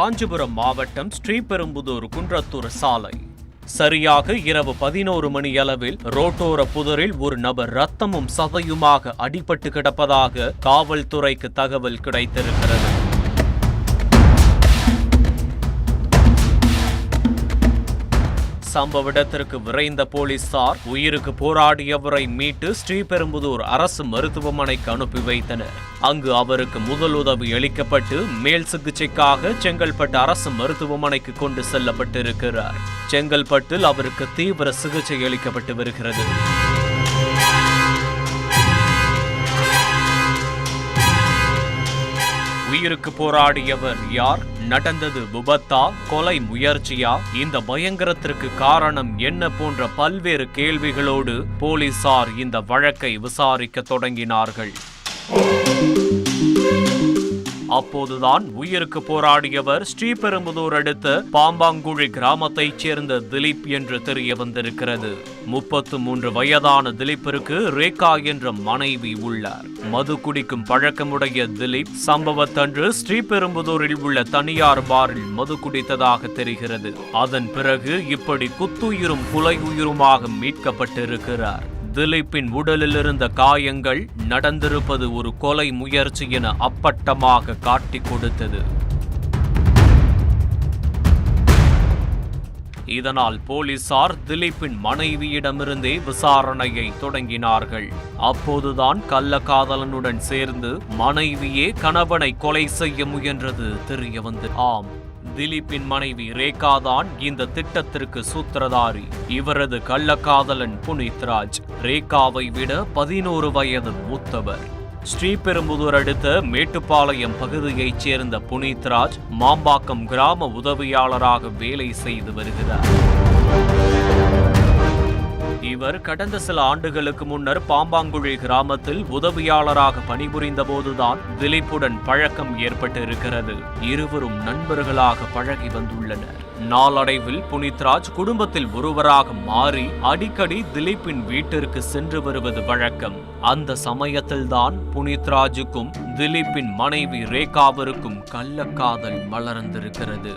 காஞ்சிபுரம் மாவட்டம் ஸ்ரீபெரும்புதூர் குன்றத்தூர் சாலை சரியாக இரவு 11 மணியளவில் ரோட்டோர புதரில் ஒரு நபர் ரத்தமும் சதையுமாக அடிபட்டு கிடப்பதாக காவல்துறைக்கு தகவல் கிடைத்திருக்கிறது. சம்பவ இடத்திற்கு விரைந்த போலீசார் உயிருக்கு போராடியவரை மீட்டு ஸ்ரீபெரும்புதூர் அரசு மருத்துவமனைக்கு அனுப்பி வைத்தனர். அங்கு அவருக்கு முதலுதவி அளிக்கப்பட்டு மேல் சிகிச்சைக்காக செங்கல்பட்டு அரசு மருத்துவமனைக்கு கொண்டு செல்லப்பட்டிருக்கிறார். செங்கல்பட்டில் அவருக்கு தீவிர சிகிச்சை அளிக்கப்பட்டு வருகிறது. உயிருக்கு போராடியவர் யார்? நடந்தது விபத்தா, கொலை முயற்சியா? இந்த பயங்கரத்திற்கு காரணம் என்ன போன்ற பல்வேறு கேள்விகளோடு போலீசார் இந்த வழக்கை விசாரிக்க தொடங்கினார்கள். அப்போதுதான் உயிருக்கு போராடியவர் ஸ்ரீபெரும்புதூர் அடுத்த பாம்பாங்குழி கிராமத்தைச் சேர்ந்த திலீப் என்று தெரிய வந்திருக்கிறது. 33 வயதான திலீப்பிற்கு ரேகா என்ற மனைவி உள்ளார். மது குடிக்கும் பழக்கமுடைய திலீப் சம்பவத்தன்று ஸ்ரீபெரும்புதூரில் உள்ள தனியார் பாரில் மது குடித்ததாக தெரிகிறது. அதன் பிறகு இப்படி குத்துயிரும் கொலையுயிருமாக மீட்கப்பட்டிருக்கிறார். திலீப்பின் உடலில் இருந்த காயங்கள் நடந்திருப்பது ஒரு கொலை முயற்சி என அப்பட்டமாக காட்டிக் கொடுத்தது. இதனால் போலீசார் திலீப்பின் மனைவியிடமிருந்தே விசாரணையை தொடங்கினார்கள். அப்போதுதான் கள்ளக்காதலனுடன் சேர்ந்து மனைவியே கணவனை கொலை செய்ய முயன்றது தெரிய வந்தது. ஆம், திலீப்பின் மனைவி ரேகாதான் இந்த திட்டத்திற்கு சூத்திரதாரி. இவரது கள்ளக்காதலன் புனித்ராஜ் ரேகாவை விட 11 வயது மூத்தவர். ஸ்ரீபெரும்புதூர் அடுத்த மேட்டுப்பாளையம் பகுதியைச் சேர்ந்த புனித்ராஜ் மாம்பாக்கம் கிராம உதவியாளராக வேலை செய்து வருகிறார். இவர் கடந்த சில ஆண்டுகளுக்கு முன்னர் பாம்பாங்குழி கிராமத்தில் உதவியாளராக பணிபுரிந்த போதுதான் திலீப்புடன் பழக்கம் ஏற்பட்டிருக்கிறது. இருவரும் நண்பர்களாக பழகி வந்துள்ளனர். நாளடைவில் புனித்ராஜ் குடும்பத்தில் ஒருவராக மாறி அடிக்கடி திலீப்பின் வீட்டிற்கு சென்று வருவது வழக்கம். அந்த சமயத்தில்தான் புனித்ராஜுக்கும் திலீப்பின் மனைவி ரேகாவிற்கும் கள்ளக்காதல் மலர்ந்திருக்கிறது.